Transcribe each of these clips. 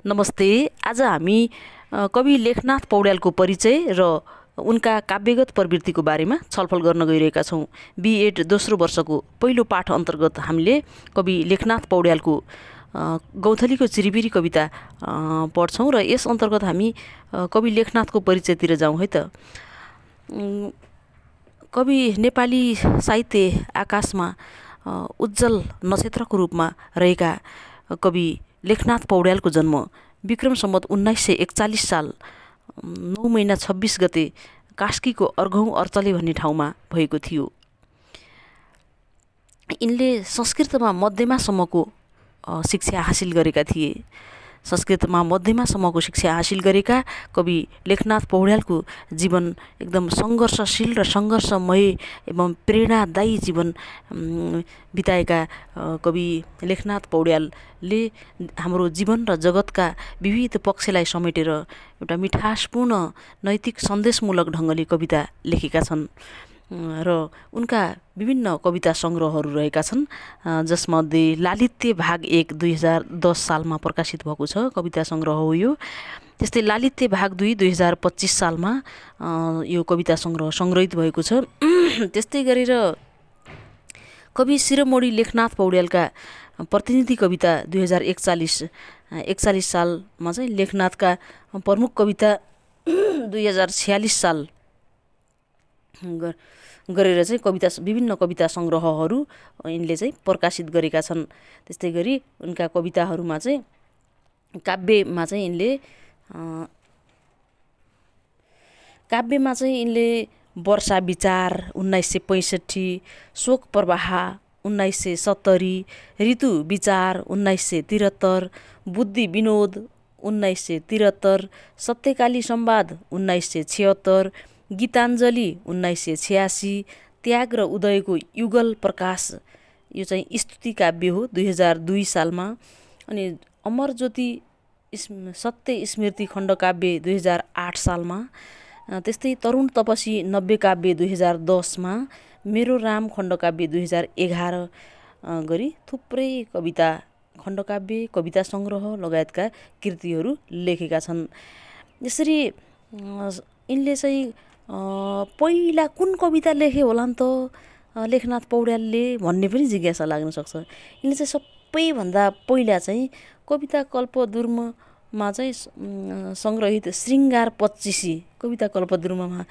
नमस्ते। आज हामी कवि लेखनाथ पौड्यालको परिचय र उनका काव्यगत प्रवृत्तिको बारेमा छलफल गर्न गइरहेका छौँ। बिएड दोस्रो वर्षको पहिलो पाठ अन्तर्गत हामीले कवि लेखनाथ पौड्यालको गौथलीको चिरिबिरी कविता पढ्छौँ र यस अन्तर्गत हामी कवि लेखनाथको परिचयतिर जाउँ है त। कवि नेपाली साहित्य आकाशमा उज्जवल नक्षत्रको रूपमा रहेका कवि लेखनाथ पौड्यालको जन्म विक्रम सम्वत 1941 साल 9 महिना 26 गते कास्कीको अर्घौं अर्चले भन्ने ठाउँमा भएको थियो। यिनले संस्कृतमा मध्यमासम्मको शिक्षा हासिल गरेका थिए। संस्कृतमा मध्यमासम्मको शिक्षा हासिल गरेका कवि लेखनाथ पौड्यालको जीवन एकदम सङ्घर्षशील र सङ्घर्षमय एवं प्रेरणादायी जीवन बिताएका कवि लेखनाथ पौड्यालले हाम्रो जीवन र जगतका विविध पक्षलाई समेटेर एउटा मिठासपूर्ण नैतिक सन्देशमूलक ढङ्गले कविता लेखेका छन् र उनका विभिन्न कविता सङ्ग्रहहरू रहेका छन्, जसमध्ये लालित्य भाग 1 2010 सालमा प्रकाशित भएको छ कविता सङ्ग्रह हो यो। त्यस्तै लालित्य भाग 2 2025 सालमा यो कविता सङ्ग्रह सङ्ग्रहित भएको छ। त्यस्तै गरेर कवि शिरोमणि लेखनाथ पौड्यालका प्रतिनिधि कविता 2041 सालमा चाहिँ लेखनाथका प्रमुख कविता 2046 साल गरेर चाहिँ विभिन्न कविता सङ्ग्रहहरू यिनले चाहिँ प्रकाशित गरेका छन्। त्यस्तै गरी उनका कविताहरूमा चाहिँ काव्यमा चाहिँ यिनले वर्षा विचार 1965, शोक प्रवाह 1970, ऋतु विचार 1973, बुद्धि विनोद 1973, सत्यकाली संवाद 1976, गीताञ्जली 1986, त्याग र उदयको युगल प्रकाश यो चाहिँ स्तुति काव्य हो 2002 सालमा, अनि अमर ज्योति सत्य स्मृति खण्डकाव्य 2008 सालमा, त्यस्तै तरुण तपसी नव्य काव्य 2010 मा, मेरो राम खण्डकाव्य 2011 गरी थुप्रै कविता खण्डकाव्य कविता सङ्ग्रह लगायतका कृतिहरू लेखेका छन्। यसरी यिनले चाहिँ पहिला कुन कविता लेखे होला नि त लेखनाथ पौड्यालले भन्ने पनि जिज्ञासा लाग्न सक्छ। यिनले चाहिँ सबैभन्दा पहिला चाहिँ कविता कल्पद्रुममा चाहिँ सङ्ग्रहित श्रृङ्गार 25 कविता कल्पद्रुममा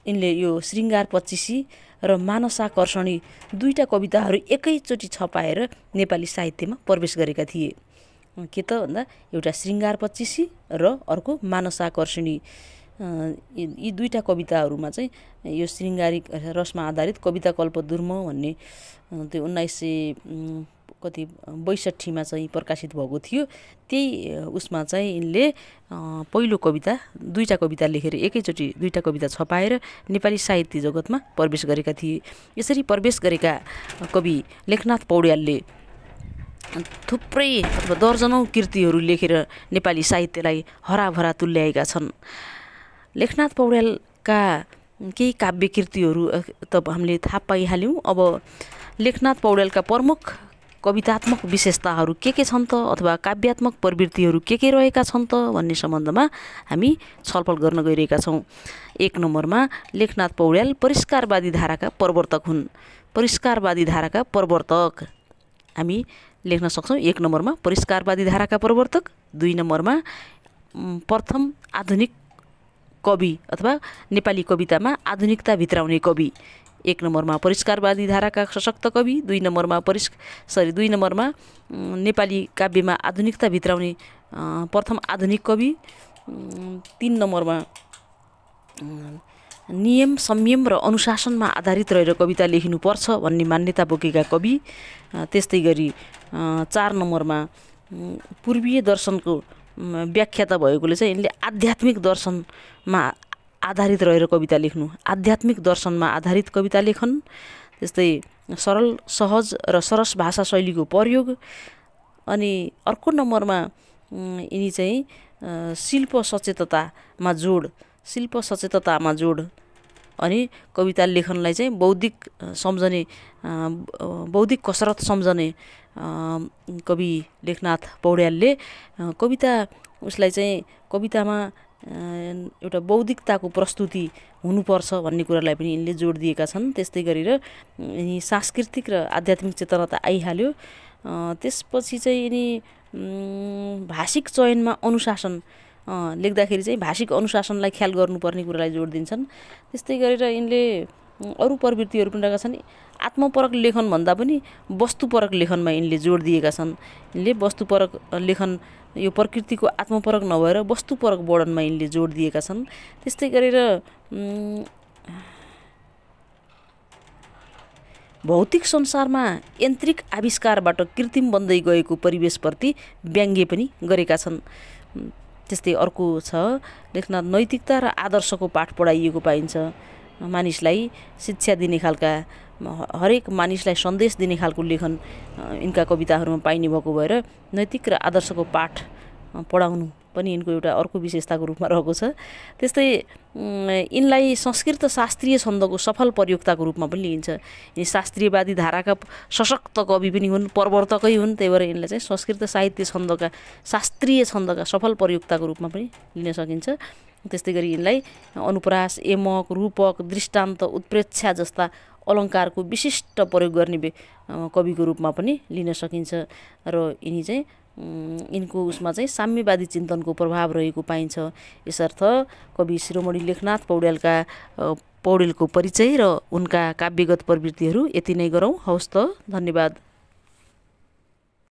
यिनले यो श्रृङ्गार 25 र मानसाकर्षणी दुईटा कविताहरू एकैचोटि छपाएर नेपाली साहित्यमा प्रवेश गरेका थिए। के त भन्दा एउटा श्रृङ्गार 25 र अर्को मानसाकर्षणी, यी दुईटा कविताहरूमा चाहिँ यो श्रृङ्गारिक रसमा आधारित कविता कल्पद्रुम भन्ने त्यो 1962 मा चाहिँ प्रकाशित भएको थियो। त्यही उसमा चाहिँ यिनले पहिलो कविता दुईटा कविता लेखेर एकैचोटि दुईटा कविता छपाएर नेपाली साहित्य जगतमा प्रवेश गरेका थिए। यसरी प्रवेश गरेका कवि लेखनाथ पौड्यालले थुप्रै अथवा दर्जनौं कृतिहरू लेखेर नेपाली साहित्यलाई हराभरा तुल्याएका छन्। लेखनाथ पौड्यालका केही काव्य कृतिहरू त हामीले थाहा पाइहाल्यौँ। अब लेखनाथ पौड्यालका प्रमुख कवितात्मक विशेषताहरू के छन् त अथवा काव्यात्मक प्रवृत्तिहरू के रहेका छन् त भन्ने सम्बन्धमा हामी छलफल गर्न गइरहेका छौँ। 1 नम्बरमा लेखनाथ पौड्याल परिष्कारवादी धाराका प्रवर्तक हुन्। परिष्कारवादी धाराका प्रवर्तक हामी लेख्न सक्छौँ। 1 नम्बरमा परिष्कारवादी धाराका प्रवर्तक। 2 नम्बरमा प्रथम आधुनिक कवि अथवा नेपाली कवितामा आधुनिकता भित्राउने कवि। 1 नम्बरमा परिष्कारवादी धाराका सशक्त कवि। 2 नम्बरमा नेपाली काव्यमा आधुनिकता भित्राउने प्रथम आधुनिक कवि। 3 नम्बरमा नियम संयम र अनुशासनमा आधारित रहेर कविता लेखिनुपर्छ भन्ने मान्यता बोकेका कवि। त्यस्तै गरी 4 नम्बरमा पूर्वीय दर्शनको व्याख्याता भएकोले चाहिँ यिनले आध्यात्मिक दर्शनमा आधारित रहेर कविता लेख्नु, आध्यात्मिक दर्शनमा आधारित कविता लेखन। त्यस्तै सरल सहज र सरस भाषा शैलीको प्रयोग। अनि अर्को नम्बरमा यिनी चाहिँ शिल्प सचेततामा जोड अनि कविता लेखनलाई चाहिँ बौद्धिक सम्झने बौद्धिक कसरत सम्झने कवि लेखनाथ पौड्यालले कविता उसलाई चाहिँ कवितामा एउटा बौद्धिकताको प्रस्तुति हुनुपर्छ भन्ने कुरालाई पनि यिनले जोड दिएका छन्। त्यस्तै गरेर यिनी सांस्कृतिक र आध्यात्मिक चेतना त आइहाल्यो। त्यसपछि चाहिँ यिनी भाषिक चयनमा अनुशासन लेख्दाखेरि चाहिँ भाषिक अनुशासनलाई ख्याल गर्नुपर्ने कुरालाई जोड दिन्छन्। त्यस्तै गरेर यिनले अरू प्रवृत्तिहरू पनि रहेका छन्। आत्मपरक लेखन भन्दा पनि वस्तुपरक लेखनमा यिनले जोड दिएका छन्। यिनले वस्तुपरक लेखन यो प्रकृतिको आत्मपरक नभएर वस्तुपरक वर्णनमा यिनले जोड दिएका छन्। त्यस्तै गरेर भौतिक संसारमा यान्त्रिक आविष्कारबाट कृत्रिम बन्दै गएको परिवेशप्रति व्यङ्ग्य पनि गरेका छन्। त्यस्तै अर्को छ लेखनाथ नैतिकता र आदर्शको पाठ पढाइएको पाइन्छ। मानिसलाई शिक्षा दिने खालका हरेक मानिसलाई सन्देश दिने खालको लेखन यिनका कविताहरूमा पाइने भएको भएर नैतिक र आदर्शको पाठ पढाउनु पनि यिनको एउटा अर्को विशेषताको रूपमा रहेको छ। त्यस्तै यिनलाई संस्कृत शास्त्रीय छन्दको सफल प्रयोक्ताको रूपमा पनि लिइन्छ। यिनी शास्त्रीयवादी धाराका सशक्त कवि पनि हुन्, प्रवर्तकै हुन्। त्यही भएर यिनलाई चाहिँ संस्कृत साहित्य छन्दका शास्त्रीय छन्दका सफल प्रयोक्ताको रूपमा पनि लिन सकिन्छ। त्यस्तै गरी यिनलाई अनुप्रास, एमक, रूपक, दृष्टान्त, उत्प्रेक्षा जस्ता अलङ्कारको विशिष्ट प्रयोग गर्ने कविको रूपमा पनि लिन सकिन्छ। र यिनी चाहिँ यिनको उसमा चाहिँ साम्यवादी चिन्तनको प्रभाव रहेको पाइन्छ। यसर्थ कवि शिरोमणि लेखनाथ पौड्यालको परिचय र उनका काव्यगत प्रवृत्तिहरू यति नै गरौँ। हवस् त, धन्यवाद।